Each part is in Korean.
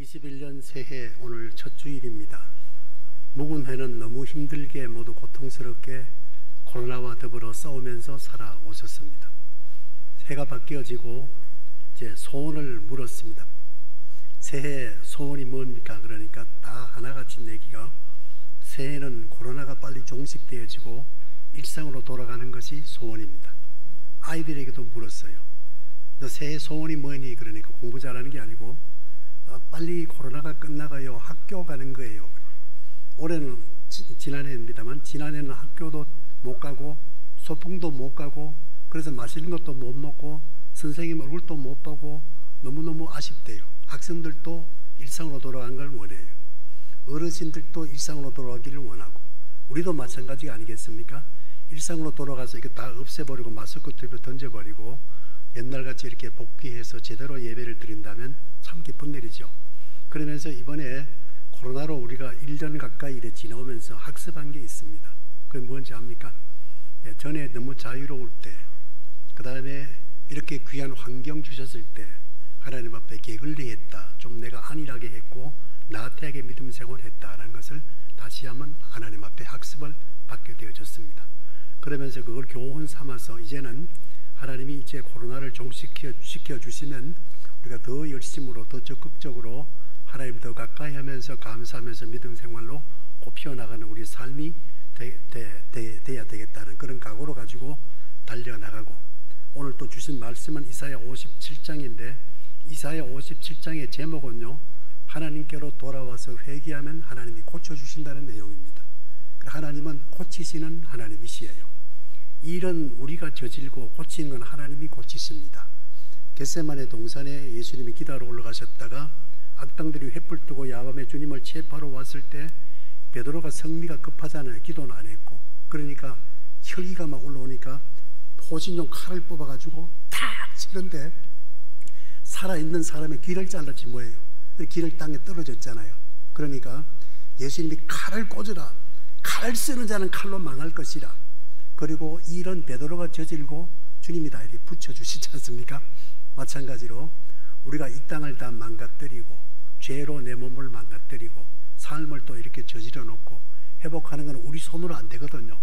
2021년 새해 오늘 첫 주일입니다. 묵은 해는 너무 힘들게 모두 고통스럽게 코로나와 더불어 싸우면서 살아오셨습니다. 해가 바뀌어지고 이제 소원을 물었습니다. 새해 소원이 뭡니까? 그러니까 다 하나같이 내기가 새해는 코로나가 빨리 종식되어지고 일상으로 돌아가는 것이 소원입니다. 아이들에게도 물었어요. 너 새해 소원이 뭐니? 그러니까 공부 잘하는 게 아니고 빨리 코로나가 끝나가요. 학교 가는 거예요. 올해는 지난해입니다만 지난해는 학교도 못 가고 소풍도 못 가고 그래서 맛있는 것도 못 먹고 선생님 얼굴도 못 보고 너무너무 아쉽대요. 학생들도 일상으로 돌아간 걸 원해요. 어르신들도 일상으로 돌아가기를 원하고 우리도 마찬가지가 아니겠습니까? 일상으로 돌아가서 이거 다 없애버리고 마스크 던져버리고 옛날같이 이렇게 복귀해서 제대로 예배를 드린다면 참 기쁜 일이죠. 그러면서 이번에 코로나로 우리가 1년 가까이 이래 지나오면서 학습한 게 있습니다. 그게 뭔지 압니까? 전에 너무 자유로울 때, 그 다음에 이렇게 귀한 환경 주셨을 때 하나님 앞에 게을리했다, 좀 내가 안일하게 했고 나태하게 믿음 생활했다라는 것을 다시 한번 하나님 앞에 학습을 받게 되어졌습니다. 그러면서 그걸 교훈 삼아서 이제는 하나님이 이제 코로나를 종식시켜 주시면 우리가 더 열심으로 더 적극적으로 하나님 더 가까이 하면서 감사하면서 믿음 생활로 곱피어나가는 우리 삶이 돼야 되겠다는 그런 각오로 가지고 달려나가고, 오늘 또 주신 말씀은 이사야 57장인데 이사야 57장의 제목은요, 하나님께로 돌아와서 회개하면 하나님이 고쳐주신다는 내용입니다. 하나님은 고치시는 하나님이시에요. 일은 우리가 저질고 고치는 건 하나님이 고치십니다. 겟세마네 동산에 예수님이 기도하러 올라가셨다가 악당들이 횃불 뜨고 야밤에 주님을 체포하러 왔을 때 베드로가 성미가 급하잖아요. 기도는 안 했고. 그러니까 혈기가 막 올라오니까 포신용 칼을 뽑아가지고 탁 치는데 살아있는 사람의 귀를 잘랐지 뭐예요. 귀를 땅에 떨어졌잖아요. 그러니까 예수님이 칼을 꽂으라, 칼 쓰는 자는 칼로 망할 것이라. 그리고 이런 베드로가 저질고 주님이 다 이렇게 붙여주시지 않습니까? 마찬가지로 우리가 이 땅을 다 망가뜨리고 죄로 내 몸을 망가뜨리고 삶을 또 이렇게 저질러 놓고 회복하는 건 우리 손으로 안 되거든요.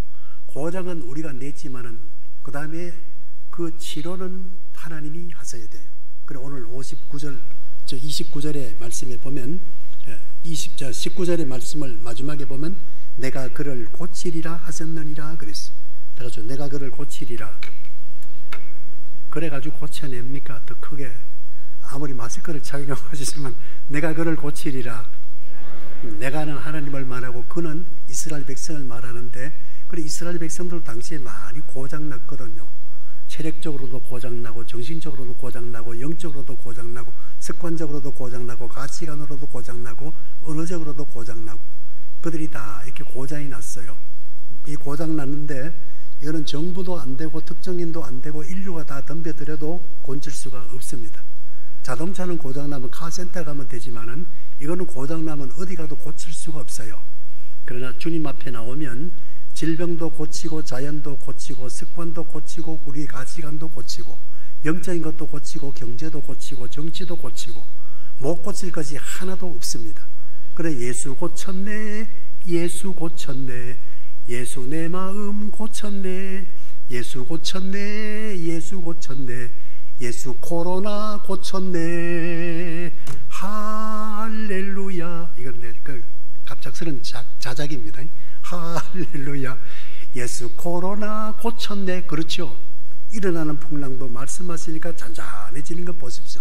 고장은 우리가 냈지만은 그 다음에 그 치료는 하나님이 하셔야 돼요. 그래 오늘 29절의 말씀에 보면 19절의 말씀을 마지막에 보면 내가 그를 고치리라 하셨느니라 그랬어요. 그래서 내가 그를 고치리라. 그래가지고 고쳐냅니까? 더 크게 아무리 마스크를 착용하시지만 내가 그를 고치리라. 내가는 하나님을 말하고 그는 이스라엘 백성을 말하는데, 그래 이스라엘 백성들 당시에 많이 고장났거든요. 체력적으로도 고장나고 정신적으로도 고장나고 영적으로도 고장나고 습관적으로도 고장나고 가치관으로도 고장나고 언어적으로도 고장나고 그들이 다 이렇게 고장이 났어요. 이 고장났는데 이거는 정부도 안 되고 특정인도 안 되고 인류가 다 덤벼들어도 고칠 수가 없습니다. 자동차는 고장나면 카센터 가면 되지만은 이거는 고장나면 어디 가도 고칠 수가 없어요. 그러나 주님 앞에 나오면 질병도 고치고 자연도 고치고 습관도 고치고 우리 가치관도 고치고 영적인 것도 고치고 경제도 고치고 정치도 고치고 못 고칠 것이 하나도 없습니다. 그래 예수 고쳤네, 예수 고쳤네, 예수 내 마음 고쳤네, 예수 고쳤네, 예수 고쳤네, 예수 코로나 고쳤네, 할렐루야. 이건 그 갑작스런 자작입니다. 할렐루야. 예수 코로나 고쳤네. 그렇죠. 일어나는 풍랑도 말씀하시니까 잔잔해지는 거 보십시오.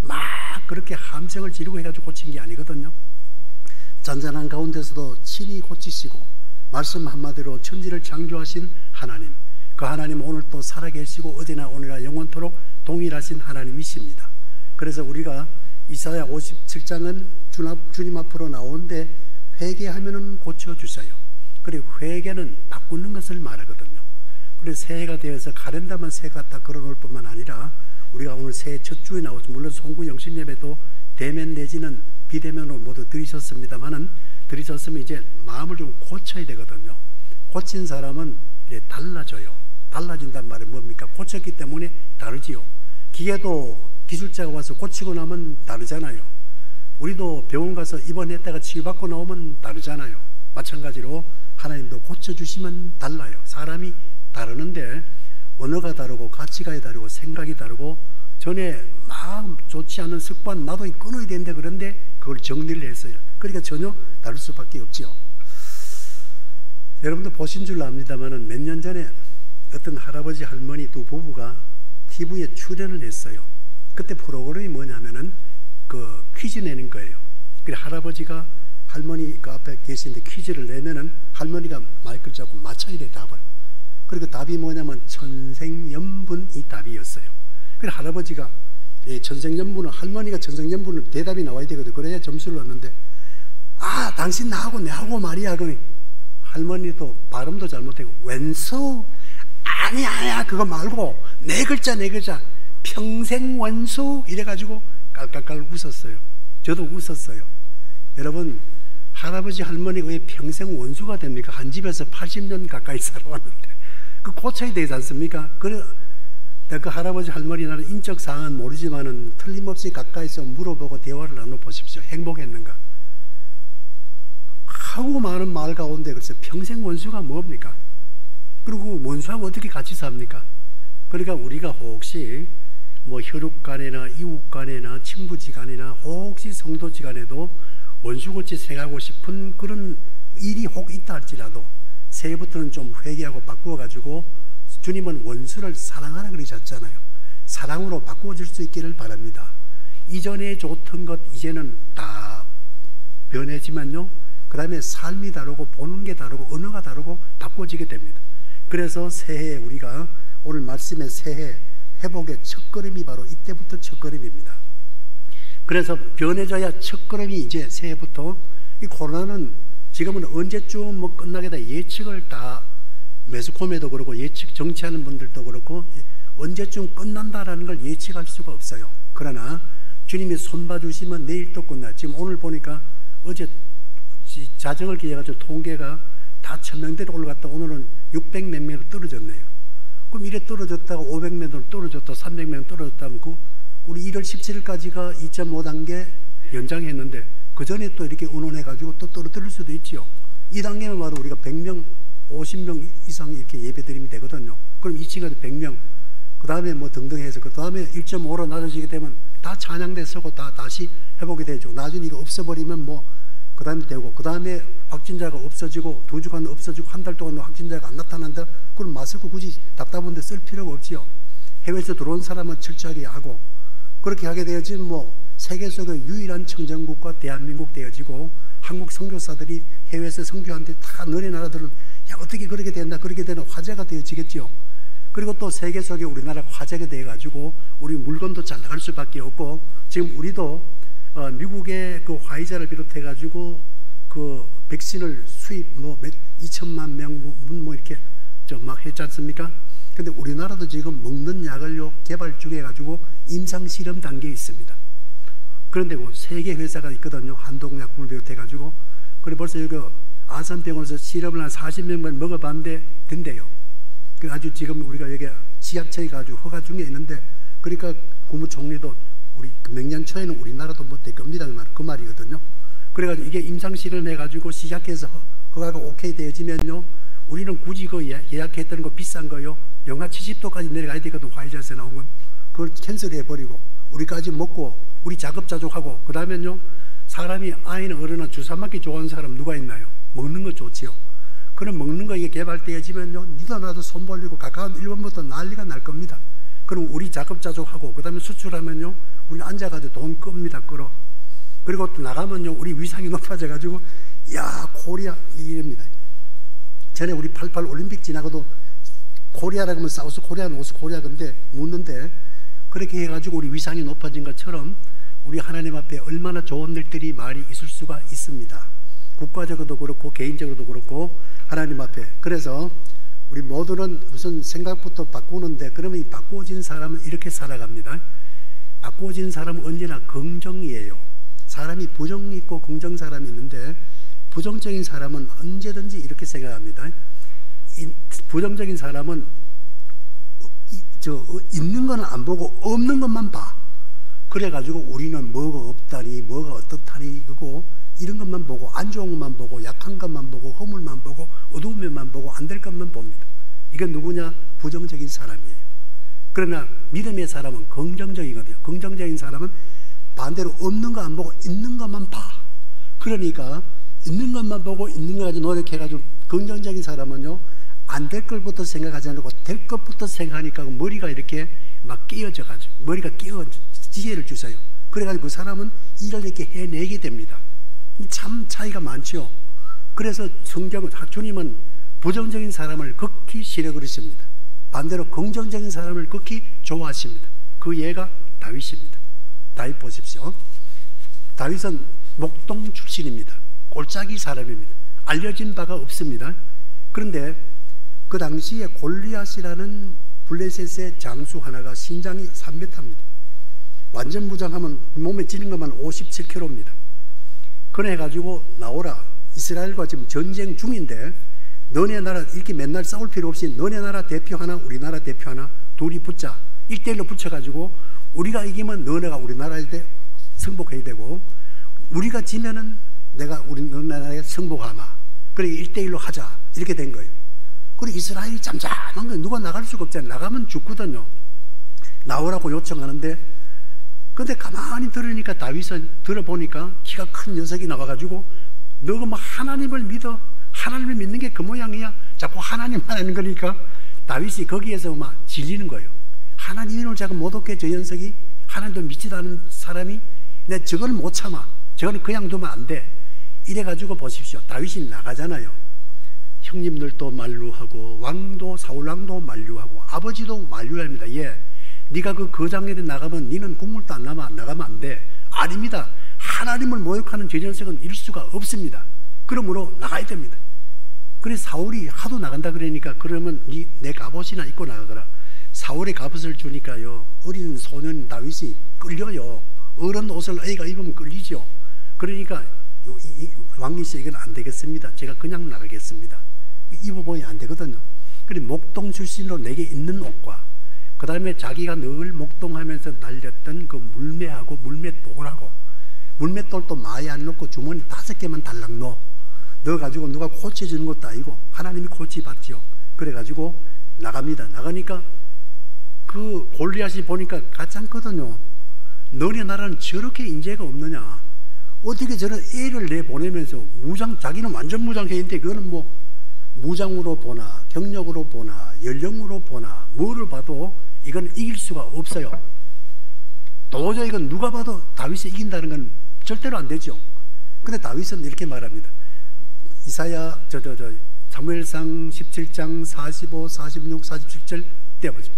막 그렇게 함성을 지르고 해가지고 고친 게 아니거든요. 잔잔한 가운데서도 친히 고치시고 말씀 한마디로 천지를 창조하신 하나님, 그 하나님 오늘 또 살아계시고 어제나 오늘나 영원토록 동일하신 하나님이십니다. 그래서 우리가 이사야 57장은 주님 앞으로 나오는데 회개하면은 고쳐주세요. 그리고 회개는 바꾸는 것을 말하거든요. 그래서 새해가 되어서 가련다만 새해가 딱 걸어놓을 뿐만 아니라 우리가 오늘 새해 첫 주에 나오죠. 물론 송구 영신 예배도 대면 내지는 비대면으로 모두 들으셨습니다만은 들으셨으면 이제 마음을 좀 고쳐야 되거든요. 고친 사람은 이제 달라져요. 달라진단 말은 뭡니까? 고쳤기 때문에 다르지요. 기계도 기술자가 와서 고치고 나면 다르잖아요. 우리도 병원 가서 입원했다가 치유받고 나오면 다르잖아요. 마찬가지로 하나님도 고쳐주시면 달라요. 사람이 다르는데 언어가 다르고 가치관이 다르고 생각이 다르고 전에 막 좋지 않은 습관 나도 끊어야 되는데 그런데 그걸 정리를 했어요. 그러니까 전혀 다를 수밖에 없지요. 여러분도 보신 줄 압니다만 몇 년 전에 어떤 할아버지 할머니 두 부부가 TV에 출연을 했어요. 그때 프로그램이 뭐냐면은 그 퀴즈 내는 거예요. 그래 할아버지가 할머니 그 앞에 계시는데 퀴즈를 내면은 할머니가 마이크를 잡고 맞춰야 돼 답을. 그리고 답이 뭐냐면 천생연분이 답이었어요. 그래 할아버지가 천생연분은 할머니가 천생연분은 대답이 나와야 되거든. 그래야 점수를 얻는데 아 당신 나하고 내하고 말이야. 그러니 할머니도 발음도 잘못하고 왼수 아니야 그거 말고 네 글자 평생 원수 이래가지고 깔깔깔 웃었어요. 저도 웃었어요. 여러분 할아버지 할머니가 왜 평생 원수가 됩니까? 한 집에서 80년 가까이 살아왔는데 그 고쳐야 되지 않습니까? 그래 그 할아버지 할머니 나는 인적 사항은 모르지만은 틀림없이 가까이서 물어보고 대화를 나눠보십시오. 행복했는가? 하고 많은 말 가운데 글쎄 평생 원수가 뭡니까? 그리고 원수하고 어떻게 같이 삽니까? 그러니까 우리가 혹시 뭐 혈육 간에나 이웃 간에나 친부지간이나 혹시 성도지간에도 원수같이 생각하고 싶은 그런 일이 혹 있다 할지라도 새해부터는 좀 회개하고 바꾸어 가지고 주님은 원수를 사랑하라 그러셨잖아요. 사랑으로 바꾸어질 수 있기를 바랍니다. 이전에 좋던 것 이제는 다 변해지만요 그 다음에 삶이 다르고 보는 게 다르고 언어가 다르고 바꿔지게 됩니다. 그래서 새해 우리가 오늘 말씀의 새해 회복의 첫걸음이 바로 이때부터 첫걸음입니다. 그래서 변해져야 첫걸음이 이제 새해부터 이 코로나는 지금은 언제쯤 뭐 끝나겠다 예측을 다 매스컴에도 그렇고 예측 정치하는 분들도 그렇고 언제쯤 끝난다라는 걸 예측할 수가 없어요. 그러나 주님이 손봐 주시면 내일 또 끝나. 지금 오늘 보니까 어제 자정을 기해가지고 통계가 다 1000명대로 올라갔다 오늘은 600몇 명으로 떨어졌네요. 그럼 이래 떨어졌다가 500명으로 떨어졌다 300명 떨어졌다면 그 우리 1월 17일까지가 2.5단계 연장했는데 그 전에 또 이렇게 운운해가지고 또 떨어뜨릴 수도 있지요. 이 단계만 봐도 우리가 100명 50명 이상 이렇게 예배드리면 되거든요. 그럼 2층에도 100명 그 다음에 뭐 등등 해서 그 다음에 1.5로 낮아지게 되면 다 찬양대 쓰고 다 다시 회복이 되죠. 나중에 이거 없어버리면 뭐 그 다음에 되고 그 다음에 확진자가 없어지고 2주간 없어지고 한 달 동안 확진자가 안 나타난다. 그럼 마스크 굳이 답답한데 쓸 필요가 없지요. 해외에서 들어온 사람은 철저하게 하고 그렇게 하게 되어지 뭐 세계 속의 유일한 청정국가 대한민국 되어지고 한국 선교사들이 해외에서 선교하는데 다 너네 나라들은 야 어떻게 그렇게 된다 그렇게 되는 화제가 되어지겠지요. 그리고 또 세계 속에 우리나라가 화제가 되어가지고 우리 물건도 잘 나갈 수밖에 없고 지금 우리도 미국의 그 화이자를 비롯해가지고 그 백신을 수입 뭐 2천만 명 뭐 이렇게 막 했지 않습니까? 근데 우리나라도 지금 먹는 약을 개발 중에 가지고 임상 실험 단계에 있습니다. 그런데 그 세계 회사가 있거든요. 한동약품을 비롯해가지고 그래 벌써 여기 아산병원에서 실험을 한 40명만 먹어봤는데 된대요. 그 아주 지금 우리가 여기 지약처가 아주 허가 중에 있는데 그러니까 국무총리도 우리 몇 년 초에는 우리나라도 뭐 될 겁니다 그 말이거든요. 그래가지고 이게 임상 실험해가지고 시작해서 허가가 오케이 되어지면요 우리는 굳이 그 예약했던 거 비싼 거요 영하 70도까지 내려가야 되거든. 화이자에서 나온 건 그걸 캔슬해버리고 우리까지 먹고 우리 자급자족하고 그 다음에는요 사람이 아이나 어른이나 주사 맞기 좋아하는 사람 누가 있나요? 먹는 거 좋지요. 그럼 먹는 거 이게 개발되어지면요 니도 나도 손 벌리고 가까운 일본부터 난리가 날 겁니다. 그럼 우리 자급자족하고 그 다음에 수출하면요 우리 앉아가지고 돈 끕니다. 끌어. 그리고 또 나가면요 우리 위상이 높아져가지고 야 코리아 이럽니다. 전에 우리 88 올림픽 지나고도 코리아라고 하면 사우스 코리아 노스 코리아 근데 묻는데 그렇게 해가지고 우리 위상이 높아진 것처럼 우리 하나님 앞에 얼마나 좋은 일들이 많이 있을 수가 있습니다. 국가적으로도 그렇고 개인적으로도 그렇고 하나님 앞에. 그래서 우리 모두는 우선 생각부터 바꾸는데 그러면 이 바꾸어진 사람은 이렇게 살아갑니다. 바꾸어진 사람은 언제나 긍정이에요. 사람이 부정 있고 긍정 사람이 있는데 부정적인 사람은 언제든지 이렇게 생각합니다. 부정적인 사람은 있는 건 안 보고 없는 것만 봐. 그래가지고 우리는 뭐가 없다니 뭐가 어떻다니 보고 안 좋은 것만 보고 약한 것만 보고 허물만 보고 어두운 면만 보고 안 될 것만 봅니다. 이건 누구냐? 부정적인 사람이에요. 그러나 믿음의 사람은 긍정적이거든요. 긍정적인 사람은 반대로 없는 거 안 보고 있는 것만 봐. 그러니까 있는 것만 보고 있는 거 가지고 노력해가지고 긍정적인 사람은요, 안 될 것부터 생각하지 않고 될 것부터 생각하니까 머리가 이렇게 막 끼어져 가지고 머리가 끼어 지혜를 주세요. 그래가지고 그 사람은 일을 이렇게 해내게 됩니다. 참 차이가 많죠. 그래서 성경은 주님은 부정적인 사람을 극히 싫어 그러십니다. 반대로 긍정적인 사람을 극히 좋아하십니다. 그 예가 다윗입니다. 다윗 보십시오. 다윗은 목동 출신입니다. 골짜기 사람입니다. 알려진 바가 없습니다. 그런데 그 당시에 골리앗이라는 블레셋의 장수 하나가 신장이 3m입니다. 완전 무장하면 몸에 찌는 것만 57kg입니다. 그래 가지고 나오라, 이스라엘과 지금 전쟁 중인데 너네 나라 이렇게 맨날 싸울 필요 없이 너네 나라 대표 하나 우리나라 대표 하나 둘이 붙자. 1대1로 붙여가지고 우리가 이기면 너네가 우리나라일 때 승복해야 되고 우리가 지면은 내가 우리 너네 나라에 승복하마. 그래 1대1로 하자. 이렇게 된 거예요. 그리고 이스라엘이 잠잠한 거예요. 누가 나갈 수가 없잖아요. 나가면 죽거든요. 나오라고 요청하는데 근데 가만히 들으니까 다윗은 들어보니까 키가 큰 녀석이 나와가지고 너가 뭐 하나님을 믿어? 하나님을 믿는 게 그 모양이야? 자꾸 하나님만 하는 거니까 다윗이 거기에서 막 질리는 거예요. 하나님을 자꾸 못 얻게 저 녀석이 하나님도 믿지도 않은 사람이 내 저걸 못 참아. 저거는 그냥 두면 안 돼. 이래가지고 보십시오. 다윗이 나가잖아요. 형님들도 만류하고 왕도 사울왕도 만류하고 아버지도 만류합니다. 예. 네가 그 거장에 나가면 니는 국물도 안 남아 나가면 안 돼. 아닙니다. 하나님을 모욕하는 저 녀석은 일 수가 없습니다. 그러므로 나가야 됩니다. 그래서 사울이 하도 나간다 그러니까 그러면 내 갑옷이나 입고 나가거라. 사울의 갑옷을 주니까요 어린 소년 다윗이 끌려요. 어른 옷을 애가 입으면 끌리죠. 그러니까 왕이시 이건 안 되겠습니다. 제가 그냥 나가겠습니다. 입어보니 안 되거든요. 그래 목동 출신으로 내게 있는 옷과 그 다음에 자기가 늘 목동하면서 날렸던 그 물매하고 물매돌하고 물맷돌도 많이 안 넣고 주머니 5개만 달랑 넣어가지고 누가 코치해주는 것도 아니고 하나님이 코치받지요. 그래가지고 나갑니다. 나가니까 그 골리앗이 보니까 가짜거든요. 너네 나라는 저렇게 인재가 없느냐. 어떻게 저런 애를 내보내면서 자기는 완전 무장해인데 그거는 뭐 무장으로 보나 경력으로 보나 연령으로 보나 뭐를 봐도 이건 이길 수가 없어요. 도저히 이건 누가 봐도 다윗이 이긴다는 건 절대로 안 되죠. 근데 다윗은 이렇게 말합니다. 이사야 사무엘상 17장 45, 46, 47절 떼어보죠.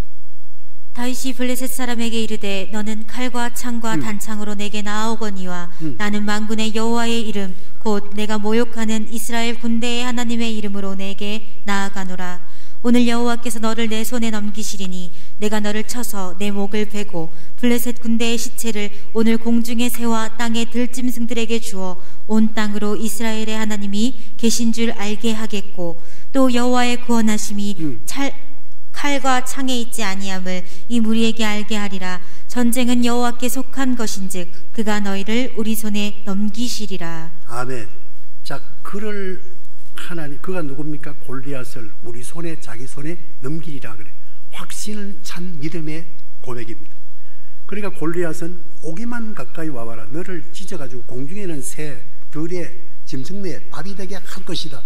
다윗이 블레셋 사람에게 이르되 너는 칼과 창과 단창으로 내게 나아오거니와 나는 만군의 여호와의 이름 곧 내가 모욕하는 이스라엘 군대의 하나님의 이름으로 내게 나아가노라. 오늘 여호와께서 너를 내 손에 넘기시리니 내가 너를 쳐서 내 목을 베고 블레셋 군대의 시체를 오늘 공중의 새와 땅의 들짐승들에게 주어 온 땅으로 이스라엘의 하나님이 계신 줄 알게 하겠고 또 여호와의 구원하심이 칼과 창에 있지 아니함을 이 무리에게 알게 하리라. 전쟁은 여호와께 속한 것인즉 그가 너희를 우리 손에 넘기시리라. 아멘. 자, 그가 누굽니까? 골리앗을 우리 손에 자기 손에 넘기리라 그래. 확신을 찬 믿음의 고백입니다. 그러니까 골리앗은 오기만 가까이 와봐라. 너를 찢어가지고 공중에는 새 들의 짐승내에 밥이 되게 할 것이다.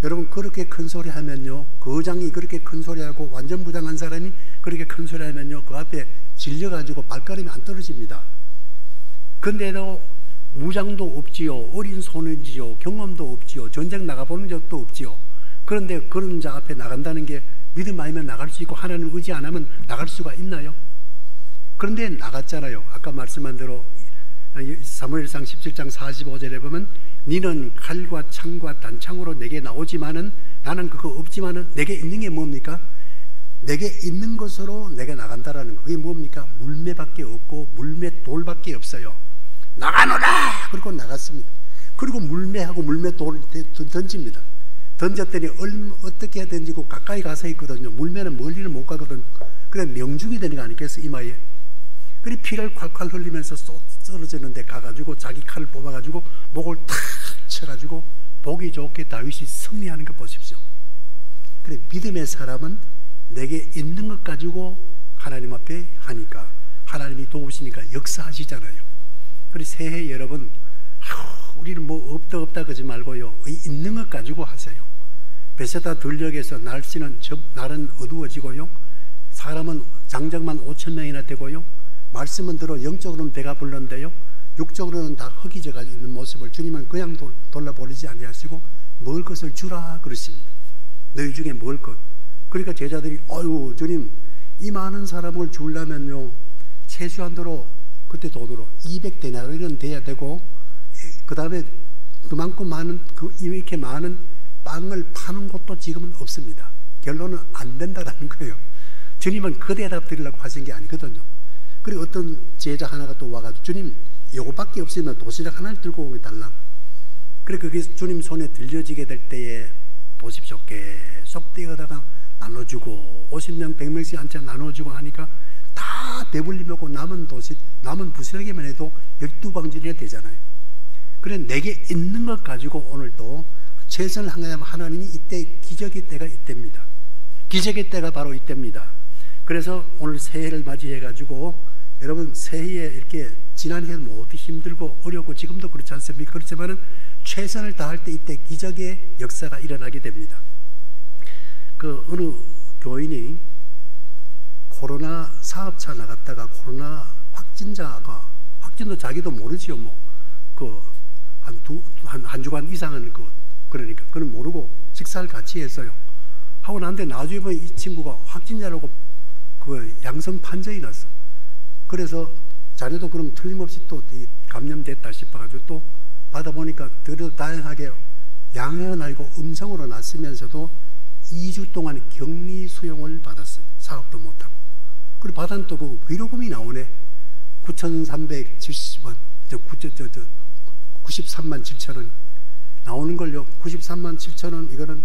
여러분 그렇게 큰 소리 하면요 거장이 그렇게 큰 소리 하고 완전 무장한 사람이 그렇게 큰 소리 하면요 그 앞에 질려가지고 발걸음이 안 떨어집니다. 근데도 무장도 없지요. 어린 소년이지요. 경험도 없지요. 전쟁 나가보는 적도 없지요. 그런데 그런 자 앞에 나간다는 게 믿음 아니면 나갈 수 있고 하나님 의지 안 하면 나갈 수가 있나요? 그런데 나갔잖아요. 아까 말씀한 대로 사무엘상 17장 45절에 보면 니는 칼과 창과 단창으로 내게 나오지만은 나는 그거 없지만은 내게 있는 게 뭡니까? 내게 있는 것으로 내가 나간다라는 거. 그게 뭡니까? 물매밖에 없고 물매돌밖에 없어요. 나가노라! 그리고 나갔습니다. 그리고 물매하고 물매돌을 던집니다. 던졌더니 어떻게 해야 되는지 가까이 가서 있거든요. 물매는 멀리는 못 가거든요. 그래 명중이 되는 거 아니겠어 이마에. 그리 피를 콸콸 흘리면서 쏟아지는데 가가지고 자기 칼을 뽑아가지고 목을 탁 쳐가지고 보기 좋게 다윗이 승리하는 거 보십시오. 그래, 믿음의 사람은 내게 있는 것 가지고 하나님 앞에 하니까 하나님이 도우시니까 역사하시잖아요. 그래, 새해 여러분, 우리는 뭐 없다 그러지 말고요, 있는 것 가지고 하세요. 베세다 들녘에서 날은 어두워지고요, 사람은 장정만 5,000명이나 되고요, 말씀은 들어 영적으로는 배가 불렀는데요, 육적으로는 다 흙이 져가지고 있는 모습을 주님은 그냥 돌려보내지 아니하시고 먹을 것을 주라 그러십니다. 너희 중에 먹을 것. 그러니까 제자들이 어이구 주님, 이 많은 사람을 주려면요 최소한도로 그때 돈으로 200데나리는 돼야 되고, 그 다음에 그만큼 많은 이렇게 많은 빵을 파는 곳도 지금은 없습니다. 결론은 안 된다라는 거예요. 주님은 그 대답 드리려고 하신 게 아니거든요. 그리고 어떤 제자 하나가 또 와가지고 주님, 요거밖에 없으면 도시락 하나를 들고 오게 달라. 그래, 그게 주님 손에 들려지게 될 때에 보십시오, 계속 떼어다가 나눠주고 50명 100명씩 한 채 나눠주고 하니까 다 배불리 먹고 남은 부스러기만 해도 12방진이 되잖아요. 그래, 내게 있는 것 가지고 오늘도 최선을 항하면 하나님이 이때 기적의 때가 이때입니다. 기적의 때가 바로 이때입니다. 그래서 오늘 새해를 맞이해 가지고 여러분, 새해에 이렇게 지난해 모두 힘들고 어렵고 지금도 그렇지 않습니까? 그렇지만은 최선을 다할 때 이때 기적의 역사가 일어나게 됩니다. 그 어느 교인이 코로나 사업차 나갔다가 코로나 확진도 자기도 모르지요. 뭐 그 한 주간 이상은 그러니까 그는 모르고 식사를 같이 했어요. 하고 나는데 나중에 보면 이 친구가 확진자라고 그 양성 판정이 났어. 그래서 자네도 그럼 틀림없이 또 감염됐다 싶어가지고 또 받아보니까 그래도 다양하게 양해는 아니고 음성으로 났으면서도 2주 동안 격리 수용을 받았어요. 사업도 못하고. 그리고 받은 또 그 위로금이 나오네. 9,370원, 93만 7천 원 나오는 걸요. 93만 7천 원 이거는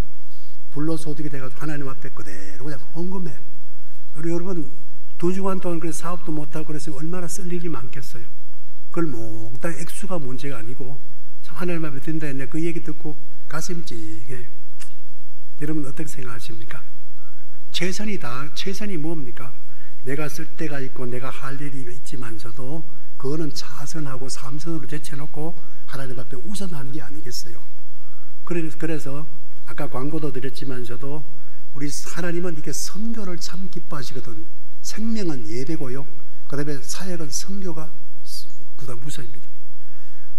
불로소득이 돼가지고 하나님 앞에 그대로 그냥 헌금해. 그리고 여러분, 2주간 동안 그래서 사업도 못하고 그래서 얼마나 쓸 일이 많겠어요. 그걸 몽땅 액수가 문제가 아니고 참 하나님 앞에 든다 했네. 그 얘기 듣고 가슴이 찌게. 여러분 어떻게 생각하십니까? 최선이 뭡니까? 내가 쓸 때가 있고 내가 할 일이 있지만서도 그거는 차선하고 삼선으로 제쳐놓고 하나님 앞에 우선하는 게 아니겠어요. 그래서 아까 광고도 드렸지만서도 우리 하나님은 이렇게 선교를 참 기뻐하시거든. 생명은 예배고요, 그 다음에 사역은 선교가 그 다음 우선입니다.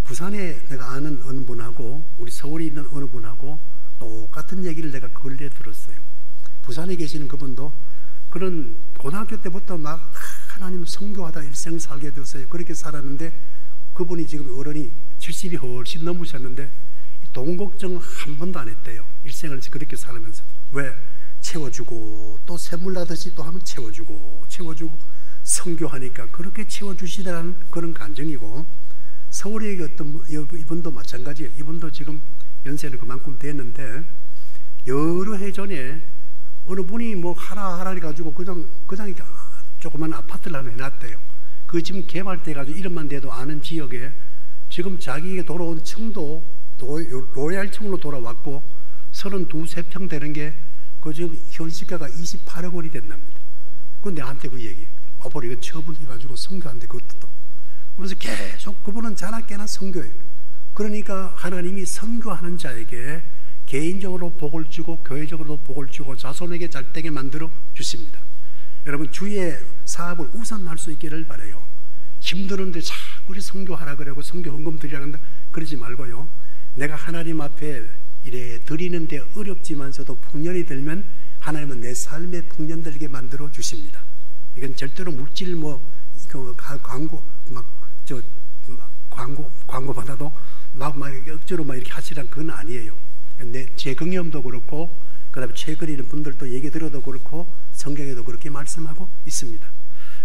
부산에 내가 아는 어느 분하고 우리 서울에 있는 어느 분하고 똑같은 얘기를 내가 근래에 들었어요. 부산에 계시는 그분도 그런 고등학교 때부터 막 하나님 선교하다 일생 살게 되었어요. 그렇게 살았는데 그분이 지금 어른이 70이 훨씬 넘으셨는데 돈 걱정 한 번도 안 했대요. 일생을 그렇게 살면서. 왜? 채워주고 또 샘물 나듯이 또 하면 채워주고 선교하니까 그렇게 채워주시다는 그런 감정이고, 서울에 어떤 이분도 마찬가지예요. 이분도 지금 연세는 그만큼 됐는데 여러 해 전에 어느 분이 뭐 하라 해가지고 그냥 조그만 아파트를 하나 해놨대요. 그 지금 개발돼 가지고 이름만 대도 아는 지역에 지금 자기에게 돌아온 층도 로얄층으로 돌아왔고 32, 3평 되는 게 그 지금 현시가가 28억 원이 된답니다. 그 내한테 그 얘기. 앞으로 이거 처분해가지고 선교한테 그것도 또. 그래서 계속 그분은 자나깨나 선교해요. 그러니까 하나님이 선교하는 자에게 개인적으로 복을 주고 교회적으로도 복을 주고 자손에게 잘되게 만들어 주십니다. 여러분, 주의 사업을 우선할 수 있기를 바라요. 힘드는데 자꾸 선교하라 그러고 선교 헌금 드리라 한다 그러지 말고요. 내가 하나님 앞에 이래 드리는데 어렵지만서도 풍년이 들면 하나님은 내 삶에 풍년 들게 만들어 주십니다. 이건 절대로 물질 광고 받아도 막 억지로 이렇게 하시란 그건 아니에요. 제 경험도 그렇고 그다음에 책 그리는 분들도 얘기 들어도 그렇고 성경에도 그렇게 말씀하고 있습니다.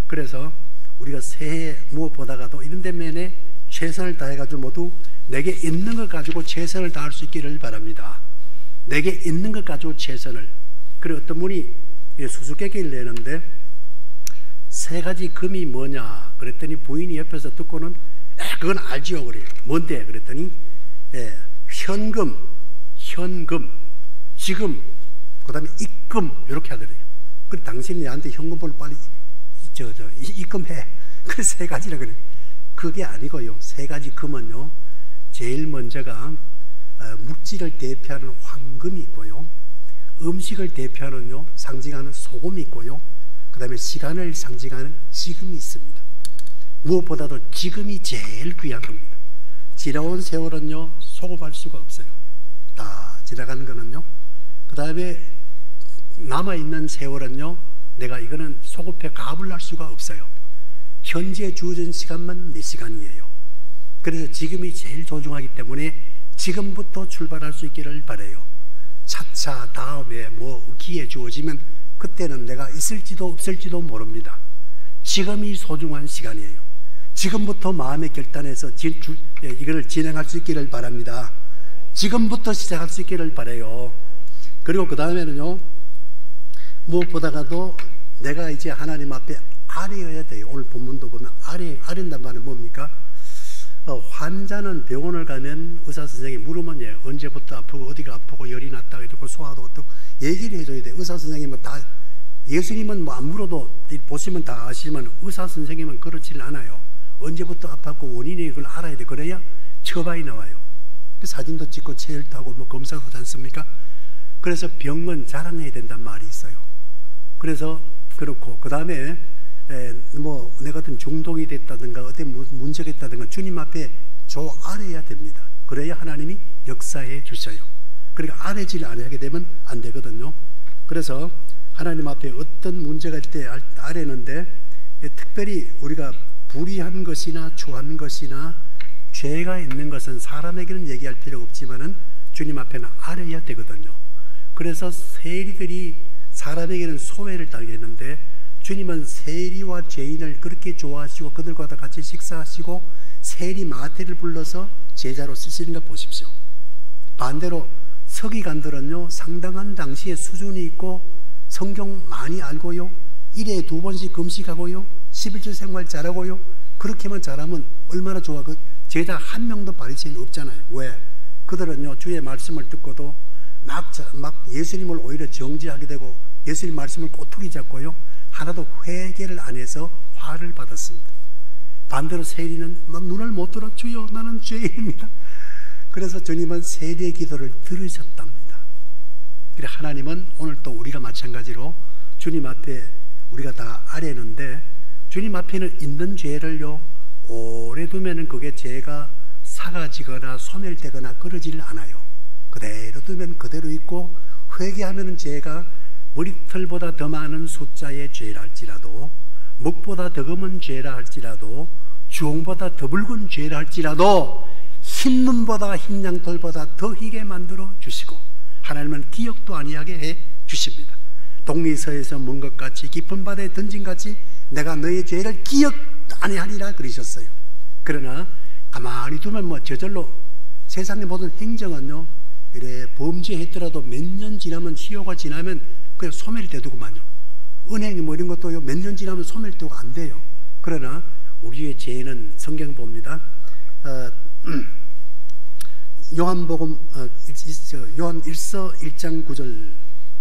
그래서 우리가 새해 무엇보다가도 이런 데면에 최선을 다해가지고 모두 내게 있는 것 가지고 최선을 다할 수 있기를 바랍니다. 내게 있는 것 가지고 최선을. 그리고 어떤 분이 수수께끼를 내는데 3가지 금이 뭐냐 그랬더니 부인이 옆에서 듣고는 그건 알지요 그래요. 뭔데 그랬더니 현금, 지금, 그 다음에 입금 이렇게 하더래요. 그래 당신이 나한테 현금을 빨리 입금해. 그 세 가지라 그래요. 그게 아니고요. 세 가지 금은요, 제일 먼저가 물질을 대표하는 황금이 있고요, 음식을 대표하는 상징하는 소금이 있고요, 그 다음에 시간을 상징하는 지금이 있습니다. 무엇보다도 지금이 제일 귀한 겁니다. 지나온 세월은요 소급할 수가 없어요. 다 지나가는 거는요. 그 다음에 남아있는 세월은요, 내가 이거는 소급해 값을 할 수가 없어요. 현재 주어진 시간만 4시간이에요. 그래서 지금이 제일 소중하기 때문에 지금부터 출발할 수 있기를 바라요. 차차 다음에 뭐 기회 주어지면 그때는 내가 있을지도 없을지도 모릅니다. 지금이 소중한 시간이에요. 지금부터 마음의 결단해서 이거를 진행할 수 있기를 바랍니다. 지금부터 시작할 수 있기를 바라요. 그리고 그 다음에는요, 무엇보다도 내가 이제 하나님 앞에 아뢰어야 돼요. 오늘 본문도 보면 아뢰는단 말은 뭡니까? 환자는 병원을 가면 의사 선생님이 물으면 언제부터 아프고 어디가 아프고 열이 났다 이러고 소화도 어떻고 얘기를 해줘야 돼. 의사 선생님은 다, 예수님은 뭐 안 물어도 보시면 다 아시지만 의사 선생님은 그렇지 않아요. 언제부터 아팠고 원인이 그걸 알아야 돼. 그래야 처방이 나와요. 사진도 찍고 체열도 하고 뭐 검사도 하지 않습니까? 그래서 병은 자랑해야 된다는 말이 있어요. 그래서 그렇고, 그 다음에 뭐 내가 어떤 중독이 됐다든가 어떤 문제가 있다든가 주님 앞에 아뢰야 됩니다. 그래야 하나님이 역사해 주셔요. 그러니까 아뢰질 안 하게 되면 안 되거든요. 그래서 하나님 앞에 어떤 문제가 있을 때 아뢰는데, 특별히 우리가 불의한 것이나 추한 것이나 죄가 있는 것은 사람에게는 얘기할 필요가 없지만은 주님 앞에는 아뢰야 되거든요. 그래서 세리들이 사람에게는 소외를 당했는데 주님은 세리와 죄인을 그렇게 좋아하시고 그들과 다 같이 식사하시고 세리 마태를 불러서 제자로 쓰시는 거 보십시오. 반대로 서기관들은요, 상당한 당시에 수준이 있고 성경 많이 알고요, 1회에 2번씩 금식하고요, 11조 생활 잘하고요. 그렇게만 잘하면 얼마나 좋아. 그 제자 한 명도 바리새인 없잖아요. 왜? 그들은요, 주의 말씀을 듣고도 막 예수님을 오히려 정죄하게 되고 예수님 말씀을 꼬투리 잡고요, 하나도 회개를 안 해서 화를 받았습니다. 반대로 세리는 막 눈을 못 들어, 주여 나는 죄인입니다. 그래서 주님은 세리의 기도를 들으셨답니다. 그래 하나님은 오늘 또 우리가 마찬가지로 주님 앞에 우리가 다 아뢰는데, 주님 앞에는 있는 죄를요 오래 두면은 그게 죄가 사가지거나 소멸되거나 그러지를 않아요. 그대로 두면 그대로 있고, 회개하면은 죄가 머리털보다 더 많은 숫자의 죄라 할지라도, 묵보다 더 검은 죄라 할지라도, 주홍보다 더 붉은 죄라 할지라도 흰 눈보다 흰 양털보다 더 희게 만들어 주시고, 하나님은 기억도 아니하게 해 주십니다. 독리서에서 먼 것 같이 깊은 바다에 던진 같이 내가 너의 죄를 기억 아니하리라 그러셨어요. 그러나 가만히 두면 뭐 저절로 세상의 모든 행정은요, 이래 범죄했더라도 몇 년 지나면, 시효가 지나면 그냥 소멸되더구만요. 은행이 뭐 이런 것도 몇 년 지나면 소멸되고 안 돼요. 그러나 우리의 죄는 성경 봅니다. 요한복음 요한 1서 1장 9절.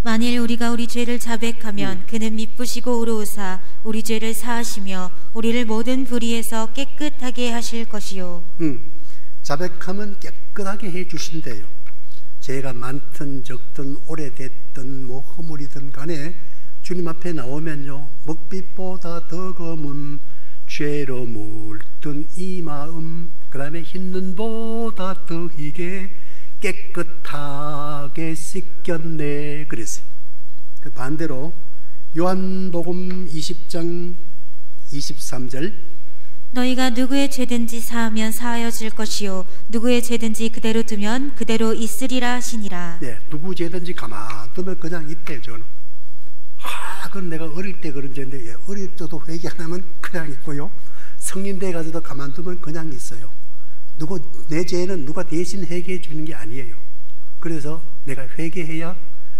만일 우리가 우리 죄를 자백하면 그는 미쁘시고 의로우사 우리 죄를 사하시며 우리를 모든 불의에서 깨끗하게 하실 것이요. 자백하면 깨끗하게 해 주신대요. 죄가 많든 적든 오래됐든 뭐 허물이든 간에 주님 앞에 나오면요, 먹빛보다 더 검은 죄로 물든 이 마음, 그 다음에 흰 눈보다 더 희게 깨끗하게 씻겼네 그랬어요. 그 반대로 요한복음 20장 23절. 너희가 누구의 죄든지 사하면 사하여질 것이요 누구의 죄든지 그대로 두면 그대로 있으리라 하시니라. 네, 누구 죄든지 가만 두면 그냥 있대요. 저는 그건 내가 어릴 때 그런 죄인데, 어릴 때도 회개 안 하면 그냥 있고요, 성인 돼 가서도 가만두면 그냥 있어요. 내 죄는 누가 대신 회개해 주는 게 아니에요. 그래서 내가 회개해야,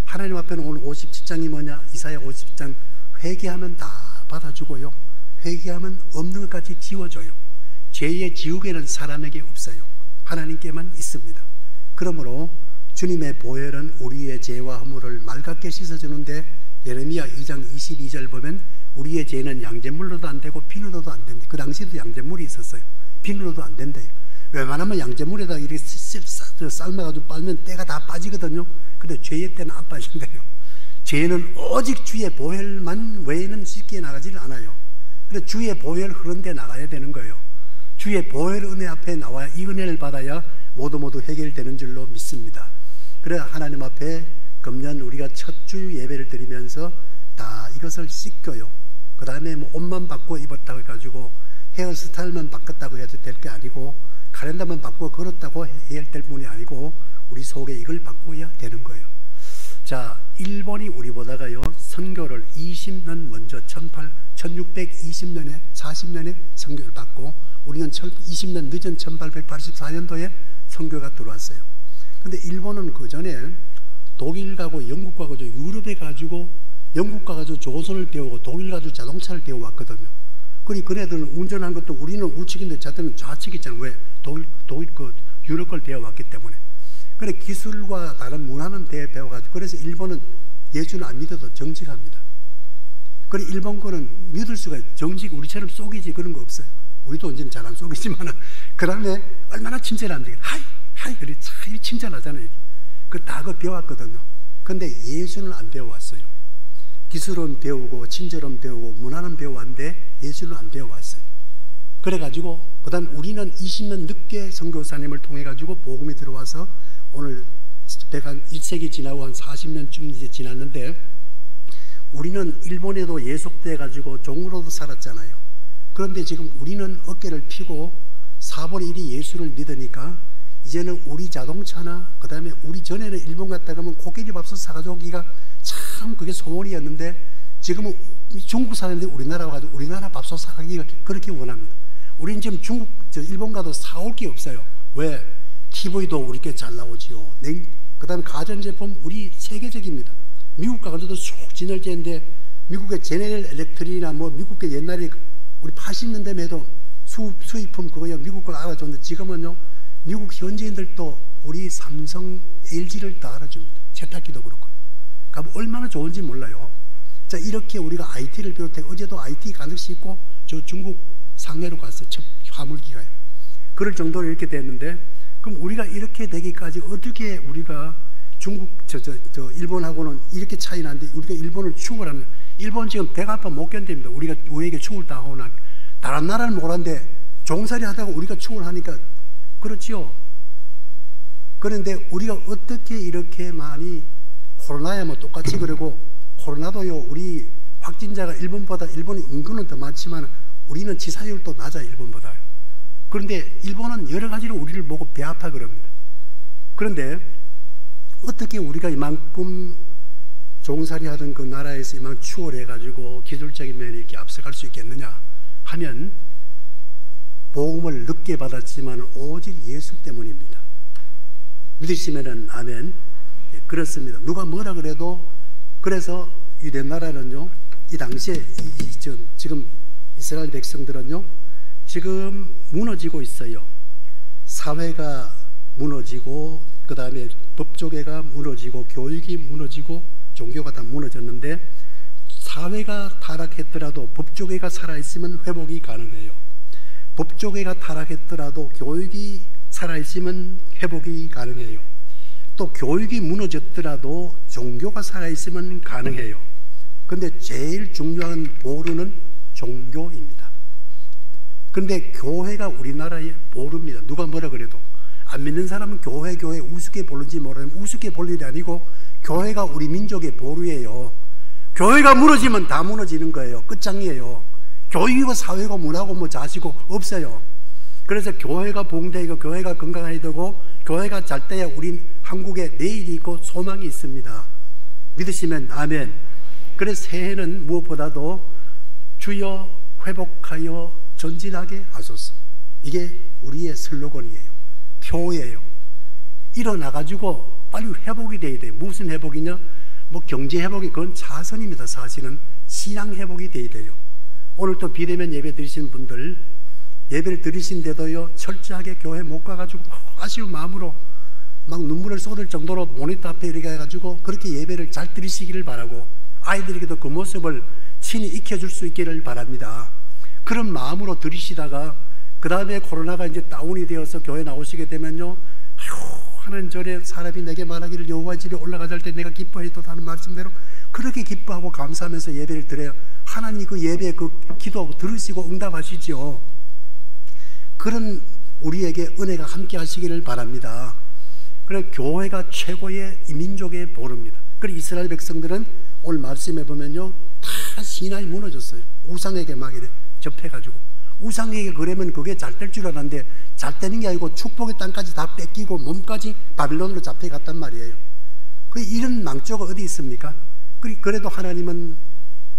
하나님 앞에는 오늘 57장이 뭐냐, 이사야 57장, 회개하면 다 받아주고요, 회개하면 없는 것까지 지워줘요. 죄의 지우개는 사람에게 없어요. 하나님께만 있습니다. 그러므로 주님의 보혈은 우리의 죄와 허물을 맑게 씻어주는데 예레미야 2장 22절 보면 우리의 죄는 양잿물로도 안 되고 비누로도 안 된다. 그 당시에도 양잿물이 있었어요. 비누로도 안 된대요. 웬만하면 양잿물에다 이렇게 삶아가지고 빨면 때가 다 빠지거든요. 근데 죄의 때는 안 빠진대요. 죄는 오직 주의 보혈만 외에는 쉽게 나가지를 않아요. 그래서 주의 보혈 흐른 데 나가야 되는 거예요. 주의 보혈 은혜 앞에 나와야 이 은혜를 받아야 모두 해결되는 줄로 믿습니다. 그래 하나님 앞에 금년 우리가 첫 주 예배를 드리면서 다 이것을 씻겨요. 그 다음에 뭐 옷만 바꿔 입었다고 해가지고 헤어스타일만 바꿨다고 해도 될 게 아니고 카렌다만 바꿔 걸었다고 해야 될 뿐이 아니고 우리 속에 이걸 바꿔야 되는 거예요. 자, 일본이 우리보다가요 선교를 20년 먼저 1620년에 40년에 선교를 받고 우리는 20년 늦은 1884년도에 선교가 들어왔어요. 근데 일본은 그 전에 독일 가고 영국 가고 유럽에 가지고 영국 가가지고 조선을 배우고 독일 가지고 자동차를 배워왔거든요. 그리고 그네들은 운전한 것도 우리는 우측인데 자들은 좌측 있잖아요. 왜? 독일 유럽 걸 배워왔기 때문에. 그래 기술과 다른 문화는 배워가지고 그래서 일본은 예수는 안 믿어도 정직합니다. 그래 일본 거는 믿을 수가 있어요. 정직 우리처럼 속이지 그런 거 없어요. 우리도 언제는 잘 안 속이지만 그 다음에 얼마나 친절한지 하이 그래 참 친절하잖아요. 그 다 배워왔거든요. 근데 예수는 안 배워왔어요. 기술은 배우고 친절은 배우고 문화는 배워왔는데 예수는 안 배워왔어요. 그래가지고 그 다음 우리는 20년 늦게 선교사님을 통해 가지고 복음이 들어와서 오늘 1세기 지나고 한 40년쯤 이제 지났는데 우리는 일본에도 예속돼 가지고 종으로도 살았잖아요. 그런데 지금 우리는 어깨를 펴고 4분의 1이 예수를 믿으니까 이제는 우리 자동차나 그 다음에 우리 전에는 일본 갔다 가면 코끼리 밥솥 사가지고 오기가 참 그게 소원이었는데 지금은 중국 사는데 우리나라 와가지고 우리나라 밥솥 사가기가 그렇게 원합니다. 우리는 지금 일본 가도 사올 게 없어요. 왜? TV도 우리께 잘 나오지요. 그 다음에 가전제품 우리 세계적입니다. 미국 가가지고도 쑥 진열제인데 미국의 제네럴 엘렉트릭이나 뭐 미국의 옛날에 우리 80년대에 해도 수입품 그거요 미국 걸 알아줬는데 지금은요 미국 현지인들도 우리 삼성, LG를 다 알아줍니다. 세탁기도 그렇고. 그러니까 얼마나 좋은지 몰라요. 자, 이렇게 우리가 IT를 비롯해 어제도 IT 간섭이 있고 저 중국 상해로 갔어요. 첫 화물기가요. 그럴 정도로 이렇게 됐는데 그럼 우리가 이렇게 되기까지 어떻게 우리가 중국, 일본하고는 이렇게 차이 나는데 우리가 일본을 추월 하면 일본 지금 배가 아파 못 견딥니다. 우리에게 추월 당하고 나니까. 다른 나라는 못하는데 종살이 하다가 우리가 추월 하니까 그렇지요. 그런데 우리가 어떻게 이렇게 많이 코로나야 뭐 똑같이 그러고 코로나도요 우리 확진자가 일본 인구는 더 많지만 우리는 치사율도 낮아 일본보다. 그런데 일본은 여러 가지로 우리를 보고 배 아파 그럽니다. 그런데 어떻게 우리가 이만큼 종살이 하던 그 나라에서 이만큼 추월해 가지고 기술적인 면에 이렇게 앞서갈 수 있겠느냐 하면 복음을 늦게 받았지만 오직 예수 때문입니다. 믿으시면은 아멘. 예, 그렇습니다. 누가 뭐라 그래도 그래서 유대 나라는요 이 당시에 지금 이스라엘 백성들은요 지금 무너지고 있어요. 사회가 무너지고 그 다음에 법조계가 무너지고 교육이 무너지고 종교가 다 무너졌는데 사회가 타락했더라도 법조계가 살아있으면 회복이 가능해요. 법조계가 타락했더라도 교육이 살아있으면 회복이 가능해요. 또 교육이 무너졌더라도 종교가 살아있으면 가능해요. 근데 제일 중요한 보루는 종교입니다. 근데 교회가 우리나라의 보루입니다. 누가 뭐라 그래도 안 믿는 사람은 교회 우습게 보는지 모르면 우습게 볼 일이 아니고 교회가 우리 민족의 보루예요. 교회가 무너지면 다 무너지는 거예요. 끝장이에요. 교육이고 사회고 문화고 뭐 자시고 없어요. 그래서 교회가 봉되고 교회가 건강해야 되고 교회가 잘 때야 우린 한국에 내일이 있고 소망이 있습니다. 믿으시면 아멘. 그래서 새해는 무엇보다도 주여 회복하여 전진하게 하소서. 이게 우리의 슬로건이에요. 표예요. 일어나가지고 빨리 회복이 돼야 돼요. 무슨 회복이냐? 뭐 경제 회복이 그건 자선입니다. 사실은 신앙 회복이 돼야 돼요. 오늘 또 비대면 예배 드리신 분들 예배를 드리신데도요 철저하게 교회 못 가가지고 아쉬운 마음으로 막 눈물을 쏟을 정도로 모니터 앞에 이렇게 해가지고 그렇게 예배를 잘 드리시기를 바라고, 아이들에게도 그 모습을 친히 익혀줄 수 있기를 바랍니다. 그런 마음으로 드리시다가 그 다음에 코로나가 이제 다운이 되어서 교회 나오시게 되면요, 하는 절에 사람이 내게 말하기를 여호와 집에 올라가자 때 내가 기뻐했다 하는 말씀대로 그렇게 기뻐하고 감사하면서 예배를 드려요. 하나님이 그 예배 그 기도 들으시고 응답하시죠. 그런 우리에게 은혜가 함께 하시기를 바랍니다. 그래, 교회가 최고의 이민족의 보루입니다. 그래, 이스라엘 백성들은 오늘 말씀해 보면요, 다 신앙이 무너졌어요. 우상에게 막 이래 접해가지고, 우상에게 그러면 그게 잘 될 줄 알았는데 잘 되는 게 아니고 축복의 땅까지 다 뺏기고 몸까지 바빌론으로 잡혀갔단 말이에요. 그 이런 망조가 어디 있습니까? 그래도 하나님은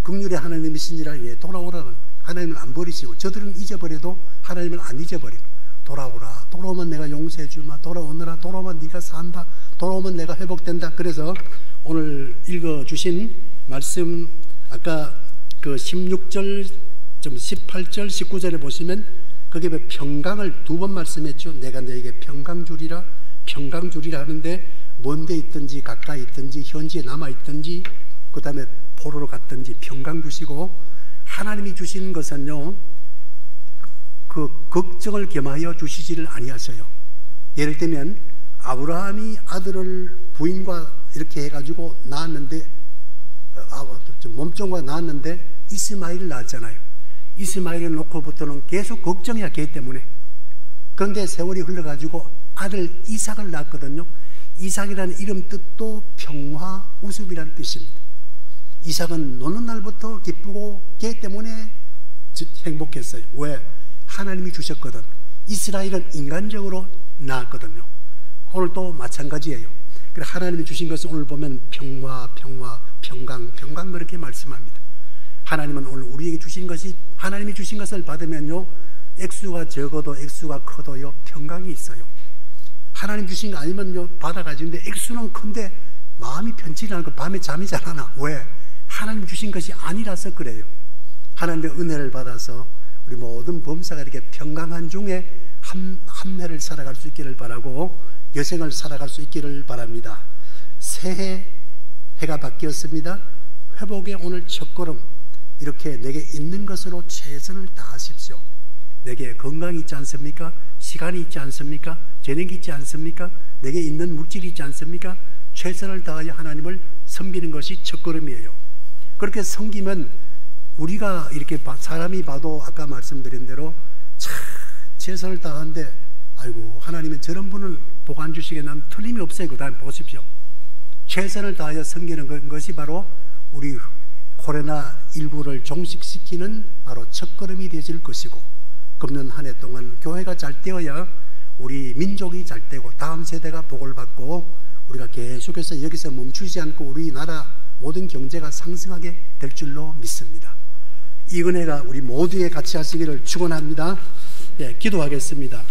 긍휼의 하나님이시니라, 돌아오라는 하나님을 안 버리시고, 저들은 잊어버려도 하나님을 안 잊어버리고, 돌아오라, 돌아오면 내가 용서해 주마, 돌아오너라, 돌아오면 네가 산다, 돌아오면 내가 회복된다. 그래서 오늘 읽어주신 말씀, 아까 그 16절, 18절, 19절에 보시면 거기에 평강을 두 번 말씀했죠. 내가 너에게 평강 주리라, 평강 주리라 하는데, 먼데 있든지 가까이 있든지 현지에 남아 있든지 그 다음에 포로로 갔든지 평강 주시고, 하나님이 주시는 것은요, 그 걱정을 겸하여 주시지를 아니하셔요. 예를 들면 아브라함이 아들을 부인과 이렇게 해가지고 낳았는데, 몸종과 낳았는데 이스마엘을 낳았잖아요. 이스마엘을 놓고부터는 계속 걱정이야, 걔 때문에. 그런데 세월이 흘러가지고 아들 이삭을 낳았거든요. 이삭이라는 이름 뜻도 평화, 우습이라는 뜻입니다. 이삭은 노는 날부터 기쁘고 걔 때문에 행복했어요. 왜? 하나님이 주셨거든. 이스라엘은 인간적으로 낳았거든요. 오늘도 마찬가지예요. 그래, 하나님이 주신 것을 오늘 보면 평화, 평강 그렇게 말씀합니다. 하나님은 오늘 우리에게 주신 것이, 하나님이 주신 것을 받으면요, 액수가 적어도 액수가 커도요, 평강이 있어요. 하나님 주신 거 아니면요, 받아가지는데 액수는 큰데 마음이 편치지 않고 밤에 잠이 잘 안 와. 왜? 하나님 주신 것이 아니라서 그래요. 하나님의 은혜를 받아서 우리 모든 범사가 이렇게 평강한 중에 한 해를 살아갈 수 있기를 바라고, 여생을 살아갈 수 있기를 바랍니다. 새해 해가 바뀌었습니다. 회복의 오늘 첫걸음, 이렇게 내게 있는 것으로 최선을 다하십시오. 내게 건강이 있지 않습니까? 시간이 있지 않습니까? 재능이 있지 않습니까? 내게 있는 물질이 있지 않습니까? 최선을 다하여 하나님을 섬기는 것이 첫걸음이에요. 그렇게 섬기면 우리가 이렇게 사람이 봐도 아까 말씀드린 대로 참 최선을 다하는데, 아이고 하나님은 저런 분은 복 안 주시겠나, 틀림이 없어요. 그 다음에 보십시오. 최선을 다하여 섬기는 것이 바로 우리 코로나19를 종식시키는 바로 첫걸음이 되어질 것이고, 금년 한 해 동안 교회가 잘 되어야 우리 민족이 잘 되고 다음 세대가 복을 받고 우리가 계속해서 여기서 멈추지 않고 우리나라 모든 경제가 상승하게 될 줄로 믿습니다. 이 은혜가 우리 모두에 같이 하시기를 축원합니다. 예, 기도하겠습니다.